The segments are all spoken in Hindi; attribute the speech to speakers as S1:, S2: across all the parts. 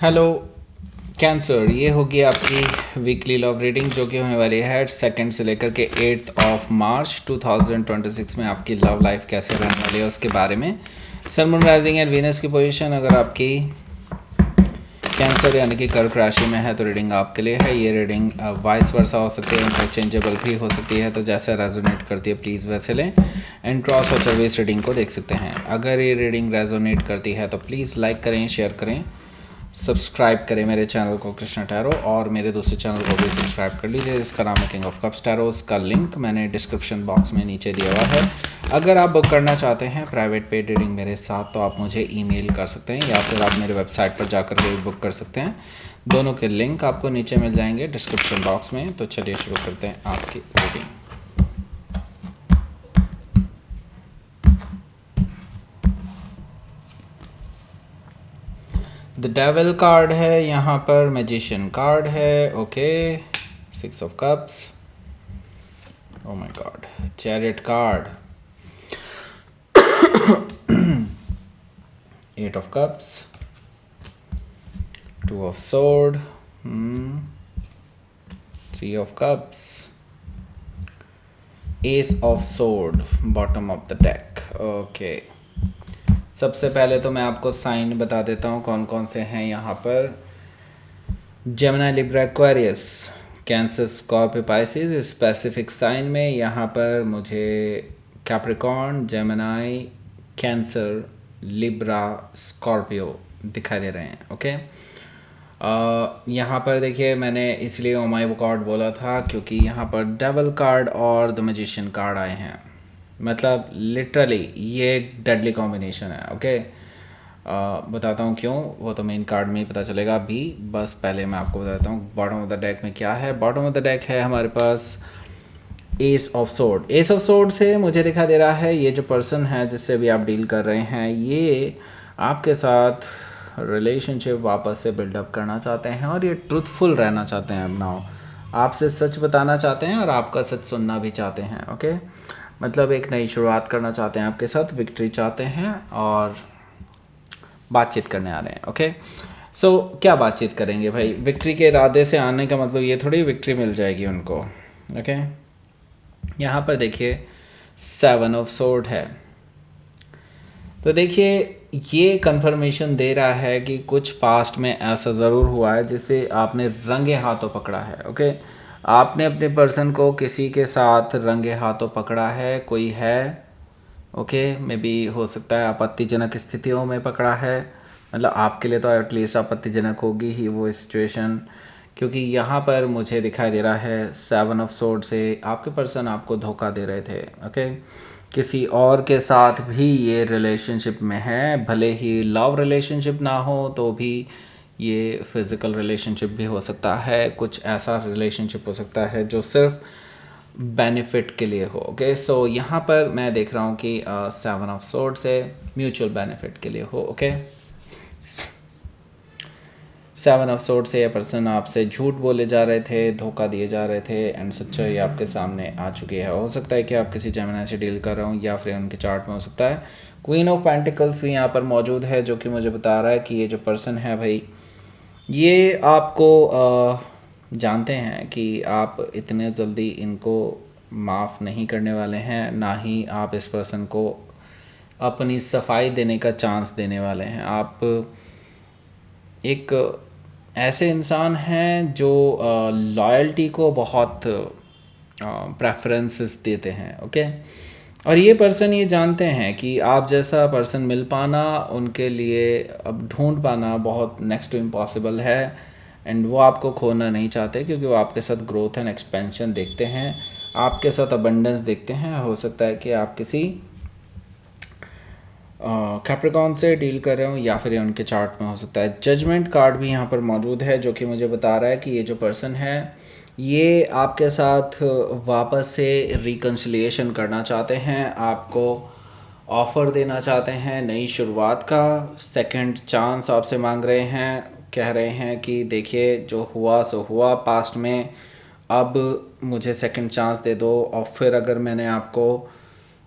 S1: हेलो कैंसर, ये होगी आपकी वीकली लव रीडिंग जो कि होने वाली है 2 से लेकर के 8 मार्च 2026 में। आपकी लव लाइफ कैसे रहने वाली है उसके बारे में। सन, मून, राइजिंग एंड वीनस की पोजीशन अगर आपकी कैंसर यानी कि कर्क राशि में है तो रीडिंग आपके लिए है। ये रीडिंग वाइस वर्सा हो सकती है, इंटरचेंजेबल भी हो सकती है, तो जैसे रेजोनेट करती है प्लीज़ वैसे लें। एंड क्रॉस और सर्विस रीडिंग को देख सकते हैं। अगर ये रीडिंग रेजोनेट करती है तो प्लीज़ लाइक करें, शेयर करें, सब्सक्राइब करें मेरे चैनल को कृष्णा टैरो, और मेरे दूसरे चैनल को भी सब्सक्राइब कर लीजिए जिसका नाम है किंग ऑफ कप्स टैरो। उसका लिंक मैंने डिस्क्रिप्शन बॉक्स में नीचे दिया हुआ है। अगर आप बुक करना चाहते हैं प्राइवेट पेड रीडिंग मेरे साथ तो आप मुझे ईमेल कर सकते हैं या फिर आप मेरे वेबसाइट पर जाकर के बुक कर सकते हैं। दोनों के लिंक आपको नीचे मिल जाएंगे डिस्क्रिप्शन बॉक्स में। तो चलिए शुरू करते हैं आपकी रीडिंग। द डेविल कार्ड है यहाँ पर, मैजिशियन कार्ड है, okay, 6 of cups, oh my God, chariot card, 8 of cups, 2 of sword, 3 of cups, S of sword, bottom of the deck, okay. सबसे पहले तो मैं आपको साइन बता देता हूँ कौन कौन से हैं यहाँ पर। Gemini, Libra, Aquarius, Cancer, Scorpio, Pisces. Specific sign में यहाँ पर मुझे Capricorn, Gemini, Cancer, Libra, Scorpio दिखाई दे रहे हैं, ओके। यहाँ पर देखिए मैंने इसलिए ओ माय गॉड बोला था क्योंकि यहाँ पर डेविल कार्ड और द मैजिशियन कार्ड आए हैं। मतलब लिटरली ये डेडली कॉम्बिनेशन है, ओके। बताता हूँ क्यों, वो तो मेन कार्ड में ही पता चलेगा अभी। बस पहले मैं आपको बताता हूँ बॉटम ऑफ द डेक में क्या है। बॉटम ऑफ द डेक है हमारे पास ace of sword. Ace of sword से मुझे दिखा दे रहा है ये जो पर्सन है जिससे भी आप डील कर रहे हैं ये आपके साथ रिलेशनशिप वापस से बिल्डअप करना चाहते हैं और ये ट्रूथफुल रहना चाहते हैं। नाउ आपसे सच बताना चाहते हैं और आपका सच सुनना भी चाहते हैं, ओके। मतलब एक नई शुरुआत करना चाहते हैं आपके साथ, विक्ट्री चाहते हैं और बातचीत करने आ रहे हैं, ओके। सो क्या बातचीत करेंगे भाई? विक्ट्री के इरादे से आने का मतलब ये थोड़ी विक्ट्री मिल जाएगी उनको, ओके। यहाँ पर देखिए 7 ऑफ सोर्ड है, तो देखिए ये कंफर्मेशन दे रहा है कि कुछ पास्ट में ऐसा ज़रूर हुआ है जिसे आपने रंगे हाथों पकड़ा है, ओके। आपने अपने पर्सन को किसी के साथ रंगे हाथों पकड़ा है, कोई है, ओके। मे बी हो सकता है आपत्तिजनक स्थितियों में पकड़ा है, मतलब आपके लिए तो एटलीस्ट आपत्तिजनक होगी ही वो सिचुएशन, क्योंकि यहाँ पर मुझे दिखाई दे रहा है 7 ऑफ सोर्ड से आपके पर्सन आपको धोखा दे रहे थे, ओके। किसी और के साथ भी ये रिलेशनशिप में है, भले ही लव रिलेशनशिप ना हो तो भी ये फिज़िकल रिलेशनशिप भी हो सकता है। कुछ ऐसा रिलेशनशिप हो सकता है जो सिर्फ बेनिफिट के लिए हो, ओके। सो यहाँ पर मैं देख रहा हूँ कि 7 ऑफ सोर्ड से म्यूचुअल बेनिफिट के लिए हो, ओके। 7 ऑफ सोर्ड से ये पर्सन आपसे झूठ बोले जा रहे थे, धोखा दिए जा रहे थे, एंड सच्चाई आपके सामने आ चुकी है। हो सकता है कि आप किसी जेमिनी से डील कर रहे हो या फिर उनके चार्ट में हो सकता है क्वीन ऑफ पेंटिकल्स भी यहाँ पर मौजूद है, जो कि मुझे बता रहा है कि ये जो पर्सन है भाई ये आपको जानते हैं कि आप इतने जल्दी इनको माफ़ नहीं करने वाले हैं, ना ही आप इस पर्सन को अपनी सफाई देने का चांस देने वाले हैं। आप एक ऐसे इंसान हैं जो लॉयल्टी को बहुत प्रेफरेंसेस देते हैं, ओके। और ये पर्सन ये जानते हैं कि आप जैसा पर्सन मिल पाना उनके लिए अब ढूंढ पाना बहुत नेक्स्ट टू इम्पॉसिबल है, एंड वो आपको खोना नहीं चाहते क्योंकि वो आपके साथ ग्रोथ एंड एक्सपेंशन देखते हैं, आपके साथ अबंडेंस देखते हैं। हो सकता है कि आप किसी कैप्रिकॉर्न से डील कर रहे हो या फिर उनके चार्ट में हो सकता है। जजमेंट कार्ड भी यहाँ पर मौजूद है जो कि मुझे बता रहा है कि ये जो पर्सन है ये आपके साथ वापस से रिकन्सिलिएशन करना चाहते हैं, आपको ऑफ़र देना चाहते हैं नई शुरुआत का, सेकंड चांस आपसे मांग रहे हैं। कह रहे हैं कि देखिए जो हुआ सो हुआ पास्ट में, अब मुझे सेकंड चांस दे दो, और फिर अगर मैंने आपको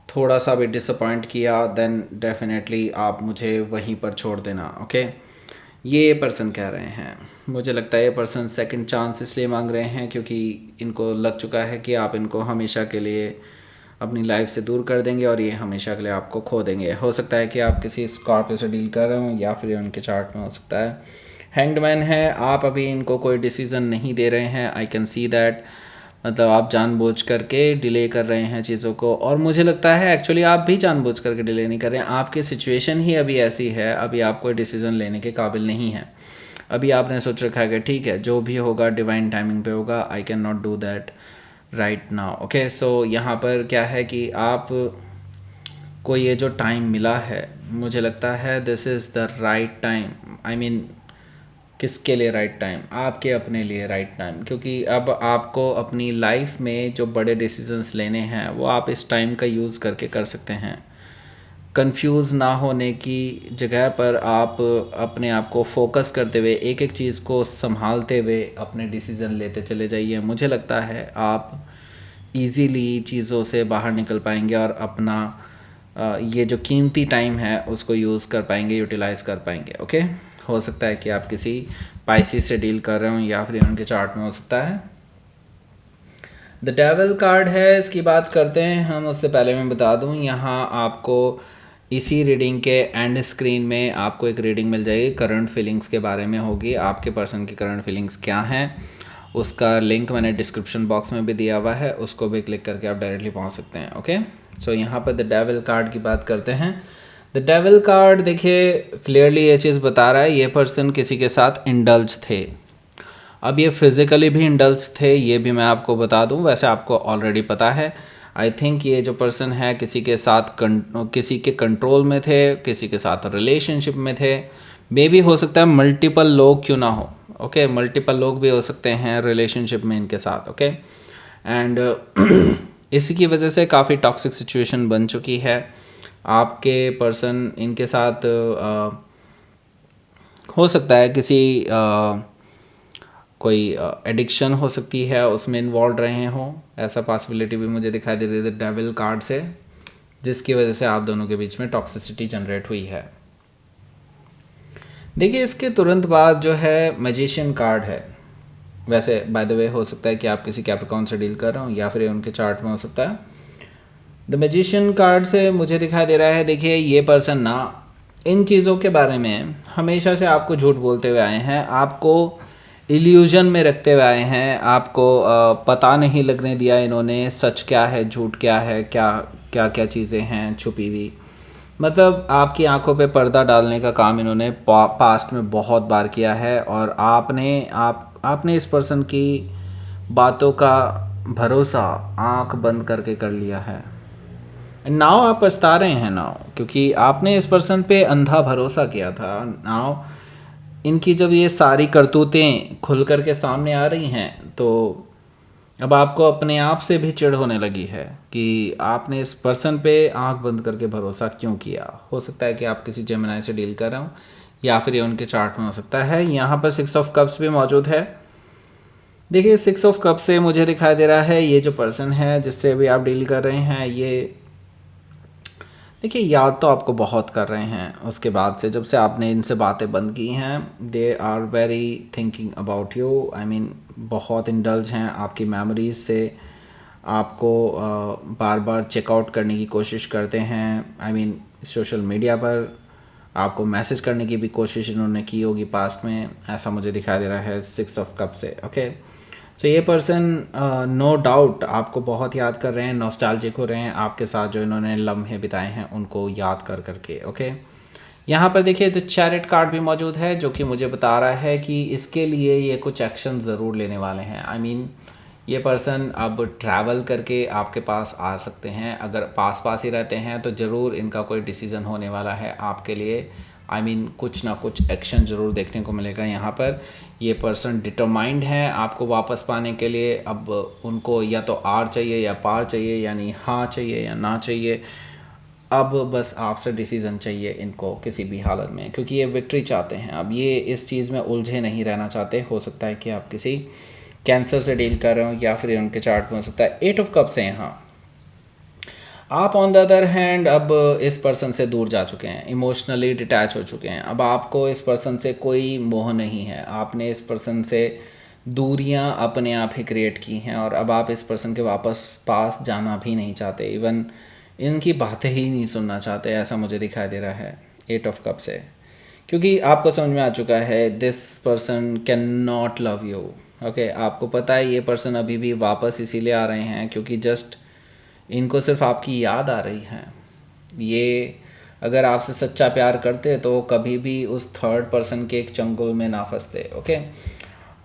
S1: थोड़ा सा भी डिसअपॉइंट किया देन डेफिनेटली आप मुझे वहीं पर छोड़ देना, ओके। ये पर्सन कह रहे हैं। मुझे लगता है ये पर्सन सेकंड चांस इसलिए मांग रहे हैं क्योंकि इनको लग चुका है कि आप इनको हमेशा के लिए अपनी लाइफ से दूर कर देंगे और ये हमेशा के लिए आपको खो देंगे। हो सकता है कि आप किसी स्कॉर्पियो से डील कर रहे हो या फिर उनके चार्ट में हो सकता है हैंग्ड मैन है। आप अभी इनको कोई डिसीज़न नहीं दे रहे हैं, आई कैन सी दैट। मतलब आप जानबूझ करके डिले कर रहे हैं चीज़ों को, और मुझे लगता है एक्चुअली आप भी जानबूझ करके डिले नहीं कर रहे हैं। आपकी सिचुएशन ही अभी ऐसी है, अभी आप कोई डिसीज़न लेने के काबिल नहीं है। अभी आपने सोच रखा है कि ठीक है जो भी होगा डिवाइन टाइमिंग पे होगा, I can not do that right now. Okay, so यहाँ पर क्या है कि आप को ये जो टाइम मिला है, मुझे लगता है this is the right time. I mean किसके लिए राइट टाइम? आपके अपने लिए राइट टाइम, क्योंकि अब आपको अपनी लाइफ में जो बड़े डिसीजंस लेने हैं वो आप इस टाइम का यूज़ करके कर सकते हैं। कंफ्यूज ना होने की जगह पर आप अपने आप को फोकस करते हुए एक एक चीज़ को संभालते हुए अपने डिसीज़न लेते चले जाइए। मुझे लगता है आप इजीली चीज़ों से बाहर निकल पाएंगे और अपना ये जो कीमती टाइम है उसको यूज़ कर पाएंगे, यूटिलाइज़ कर पाएंगे। ओके, हो सकता है कि आप किसी पाइसिस से डील कर रहे हो या फिर उनके चार्ट में हो सकता है। द डेविल कार्ड है, इसकी बात करते हैं हम। उससे पहले मैं बता दूं, यहाँ आपको इसी रीडिंग के एंड स्क्रीन में आपको एक रीडिंग मिल जाएगी, करंट फीलिंग्स के बारे में होगी। आपके पर्सन की करंट फीलिंग्स क्या हैं उसका लिंक मैंने डिस्क्रिप्शन बॉक्स में भी दिया हुआ है, उसको भी क्लिक करके आप डायरेक्टली पहुंच सकते हैं। ओके, सो यहाँ पर द डेविल कार्ड की बात करते हैं। द डेविल कार्ड देखिए क्लियरली ये चीज़ बता रहा है, ये पर्सन किसी के साथ इंडल्ज थे। अब ये फिज़िकली भी इंडल्ज थे, ये भी मैं आपको बता दूं, वैसे आपको ऑलरेडी पता है। आई थिंक ये जो पर्सन है किसी के साथ किसी के कंट्रोल में थे, किसी के साथ रिलेशनशिप में थे। मे भी हो सकता है मल्टीपल लोग क्यों ना हो। ओके, मल्टीपल लोग भी हो सकते हैं रिलेशनशिप में इनके साथ। ओके, एंड इसी की वजह से काफ़ी टॉक्सिक सिचुएशन बन चुकी है। आपके पर्सन इनके साथ हो सकता है किसी कोई एडिक्शन हो सकती है उसमें इन्वॉल्व रहे हों, ऐसा पॉसिबिलिटी भी मुझे दिखाई दे रही है डेविल कार्ड से, जिसकी वजह से आप दोनों के बीच में टॉक्सिसिटी जनरेट हुई है। देखिए इसके तुरंत बाद जो है मैजिशियन कार्ड है। वैसे बाय द वे हो सकता है कि आप किसी कैप्रिकॉर्न से डील कर रहे हो या फिर उनके चार्ट में हो सकता है। द मैजिशियन कार्ड से मुझे दिखाई दे रहा है, देखिए ये पर्सन ना इन चीज़ों के बारे में हमेशा से आपको झूठ बोलते हुए आए हैं, आपको इल्यूजन में रखते हुए आए हैं, आपको पता नहीं लगने दिया इन्होंने सच क्या है झूठ क्या है, क्या क्या क्या चीज़ें हैं छुपी हुई। मतलब आपकी आंखों पे पर्दा डालने का काम इन्होंने पास्ट में बहुत बार किया है, और आपने इस पर्सन की बातों का भरोसा आंख बंद करके कर लिया है। नाउ आप पछता रहे हैं नाउ, क्योंकि आपने इस पर्सन पे अंधा भरोसा किया था। नाउ इनकी जब ये सारी करतूतें खुल कर के सामने आ रही हैं तो अब आपको अपने आप से भी चिढ़ होने लगी है कि आपने इस पर्सन पे आंख बंद करके भरोसा क्यों किया। हो सकता है कि आप किसी जेमिनी से डील कर रहे हो या फिर ये उनके चार्ट में हो सकता है। यहाँ पर 6 ऑफ कप्स भी मौजूद है। देखिए 6 ऑफ कप से मुझे दिखाई दे रहा है ये जो पर्सन है जिससे अभी आप डील कर रहे हैं, ये देखिए याद तो आपको बहुत कर रहे हैं उसके बाद से, जब से आपने इनसे बातें बंद की हैं। They are very thinking about you, I mean बहुत इंडल्ज हैं आपकी मेमोरीज से, आपको बार बार चेकआउट करने की कोशिश करते हैं। आई मीन सोशल मीडिया पर आपको मैसेज करने की भी कोशिश इन्होंने की होगी पास्ट में, ऐसा मुझे दिखाई दे रहा है 6 ऑफ कप से। ओके, सो ये पर्सन नो डाउट आपको बहुत याद कर रहे हैं, नॉस्टैल्जिक हो रहे हैं आपके साथ जो इन्होंने लम्हे बिताए हैं उनको याद कर करके। ओके, यहाँ पर देखिए द चैरिट कार्ड भी मौजूद है जो कि मुझे बता रहा है कि इसके लिए ये कुछ एक्शन ज़रूर लेने वाले हैं। आई मीन ये पर्सन अब ट्रैवल करके आपके पास आ सकते हैं, अगर पास पास ही रहते हैं तो ज़रूर इनका कोई डिसीज़न होने वाला है आपके लिए। आई मीन कुछ ना कुछ एक्शन ज़रूर देखने को मिलेगा यहाँ पर। ये पर्सन डिटरमाइंड हैं आपको वापस पाने के लिए। अब उनको या तो आर चाहिए या पार चाहिए, यानी हाँ चाहिए या ना चाहिए। अब बस आपसे डिसीज़न चाहिए इनको किसी भी हालत में, क्योंकि ये विक्ट्री चाहते हैं। अब ये इस चीज़ में उलझे नहीं रहना चाहते। हो सकता है कि आप किसी कैंसर से डील कर रहे हो या फिर उनके चार्ट में हो सकता है 8 ऑफ कप्स हैं यहाँ। आप ऑन द अदर हैंड अब इस पर्सन से दूर जा चुके हैं, इमोशनली डिटैच हो चुके हैं। अब आपको इस पर्सन से कोई मोह नहीं है, आपने इस पर्सन से दूरियां अपने आप ही क्रिएट की हैं और अब आप इस पर्सन के वापस पास जाना भी नहीं चाहते, इवन इनकी बातें ही नहीं सुनना चाहते, ऐसा मुझे दिखाई दे रहा है 8 ऑफ कप से। क्योंकि आपको समझ में आ चुका है this person can not love you. Okay, आपको पता है ये पर्सन अभी भी वापस इसीलिए आ रहे हैं क्योंकि जस्ट इनको सिर्फ आपकी याद आ रही है। ये अगर आपसे सच्चा प्यार करते तो कभी भी उस थर्ड पर्सन के एक चंगुल में ना फंसते। ओके,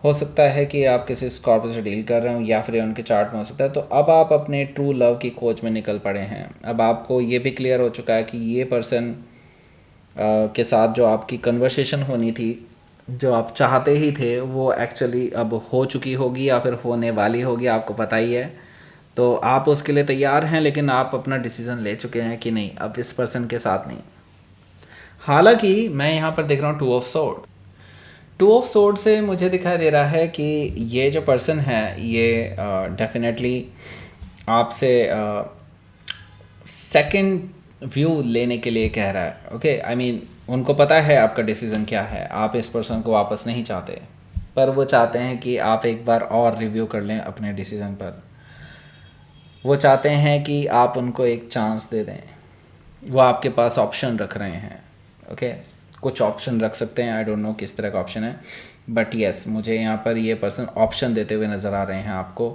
S1: हो सकता है कि आप किसी स्कॉर्पियो से डील कर रहे हो या फिर उनके चार्ट में हो सकता है। तो अब आप अपने ट्रू लव की खोज में निकल पड़े हैं। अब आपको ये भी क्लियर हो चुका है कि ये पर्सन के साथ जो आपकी कन्वर्सेशन होनी थी, जो आप चाहते ही थे, वो एक्चुअली अब हो चुकी होगी या फिर होने वाली होगी, आपको पता ही है। तो आप उसके लिए तैयार हैं, लेकिन आप अपना डिसीज़न ले चुके हैं कि नहीं, अब इस पर्सन के साथ नहीं। हालांकि मैं यहाँ पर देख रहा हूँ 2 ऑफ सोर्ड। 2 ऑफ सोर्ड से मुझे दिखाई दे रहा है कि ये जो पर्सन है ये डेफिनेटली आपसे सेकंड व्यू लेने के लिए कह रहा है। ओके, आई मीन उनको पता है आपका डिसीज़न क्या है, आप इस पर्सन को वापस नहीं चाहते, पर वो चाहते हैं कि आप एक बार और रिव्यू कर लें अपने डिसीज़न पर। वो चाहते हैं कि आप उनको एक चांस दे दें, वो आपके पास ऑप्शन रख रहे हैं। ओके, कुछ ऑप्शन रख सकते हैं, आई डोंट नो किस तरह का ऑप्शन है, बट येस मुझे यहाँ पर ये पर्सन ऑप्शन देते हुए नज़र आ रहे हैं आपको।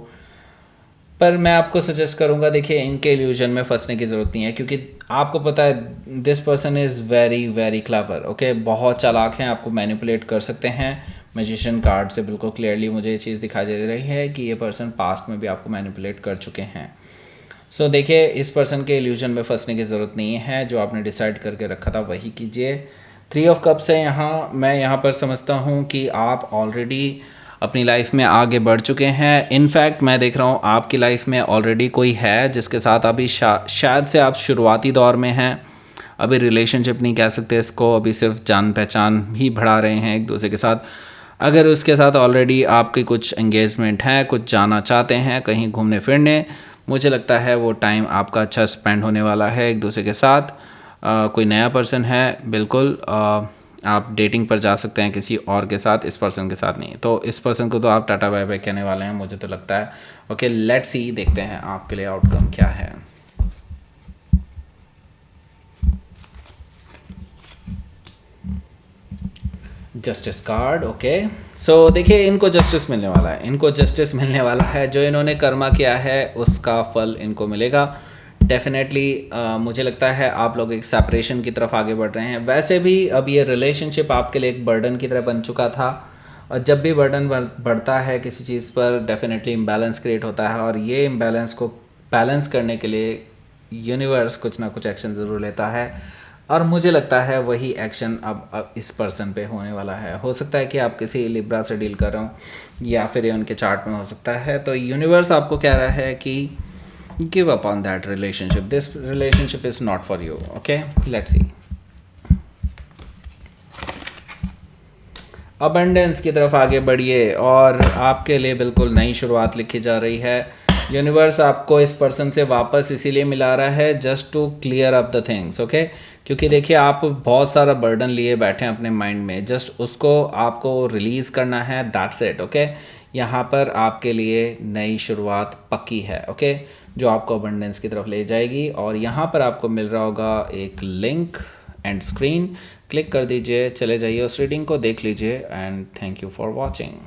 S1: पर मैं आपको सजेस्ट करूँगा, देखिए इनके इल्यूजन में फंसने की ज़रूरत नहीं है, क्योंकि आपको पता है this person is very very clever. Okay, बहुत चालाक हैं, आपको मैनिपुलेट कर सकते हैं। मैजिशियन कार्ड से बिल्कुल क्लियरली मुझे ये चीज़ दिखाई दे रही है कि ये पर्सन पास्ट में भी आपको मैनिपुलेट कर चुके हैं। सो देखिए, इस पर्सन के इल्यूजन में फंसने की ज़रूरत नहीं है, जो आपने डिसाइड करके रखा था वही कीजिए। 3 ऑफ कप्स है यहाँ, मैं यहाँ पर समझता हूँ कि आप ऑलरेडी अपनी लाइफ में आगे बढ़ चुके हैं। इनफैक्ट मैं देख रहा हूँ आपकी लाइफ में ऑलरेडी कोई है जिसके साथ अभी शायद से आप शुरुआती दौर में हैं। अभी रिलेशनशिप नहीं कह सकते इसको, अभी सिर्फ जान पहचान ही बढ़ा रहे हैं एक दूसरे के साथ। अगर उसके साथ ऑलरेडी आपकी कुछ एंगेजमेंट है, कुछ जाना चाहते हैं कहीं घूमने फिरने, मुझे लगता है वो टाइम आपका अच्छा स्पेंड होने वाला है एक दूसरे के साथ। कोई नया पर्सन है, बिल्कुल आप डेटिंग पर जा सकते हैं किसी और के साथ, इस पर्सन के साथ नहीं। तो इस पर्सन को तो आप टाटा बाय बाय कहने वाले हैं, मुझे तो लगता है। ओके, लेट्स सी, देखते हैं आपके लिए आउटकम क्या है। Justice card. ओके, सो देखिए इनको जस्टिस मिलने वाला है, इनको जस्टिस मिलने वाला है। जो इन्होंने कर्मा किया है उसका फल इनको मिलेगा डेफिनेटली। मुझे लगता है आप लोग एक सेपरेशन की तरफ आगे बढ़ रहे हैं। वैसे भी अब ये रिलेशनशिप आपके लिए एक बर्डन की तरह बन चुका था, और जब भी बर्डन बढ़ता है किसी चीज़ पर, डेफिनेटली इम्बैलेंस क्रिएट होता है, और ये इम्बैलेंस को बैलेंस करने के लिए यूनिवर्स कुछ ना कुछ एक्शन ज़रूर लेता है। और मुझे लगता है वही एक्शन अब इस पर्सन पे होने वाला है। हो सकता है कि आप किसी लिब्रा से डील कर रहे हो या फिर ये उनके चार्ट में हो सकता है। तो यूनिवर्स आपको कह रहा है कि give up on that relationship, this relationship is not for you. Okay, let's see. Abundance की तरफ आगे बढ़िए और आपके लिए बिल्कुल नई शुरुआत लिखी जा रही है। यूनिवर्स आपको इस पर्सन से वापस इसीलिए मिला रहा है just to clear up the things. Okay, क्योंकि देखिए आप बहुत सारा बर्डन लिए बैठे हैं अपने माइंड में, जस्ट उसको आपको रिलीज़ करना है, दैट्स इट। ओके, यहाँ पर आपके लिए नई शुरुआत पक्की है। ओके, जो आपको अबंडेंस की तरफ ले जाएगी। और यहाँ पर आपको मिल रहा होगा एक लिंक एंड स्क्रीन, क्लिक कर दीजिए, चले जाइए उस रीडिंग को देख लीजिए। And thank you for watching.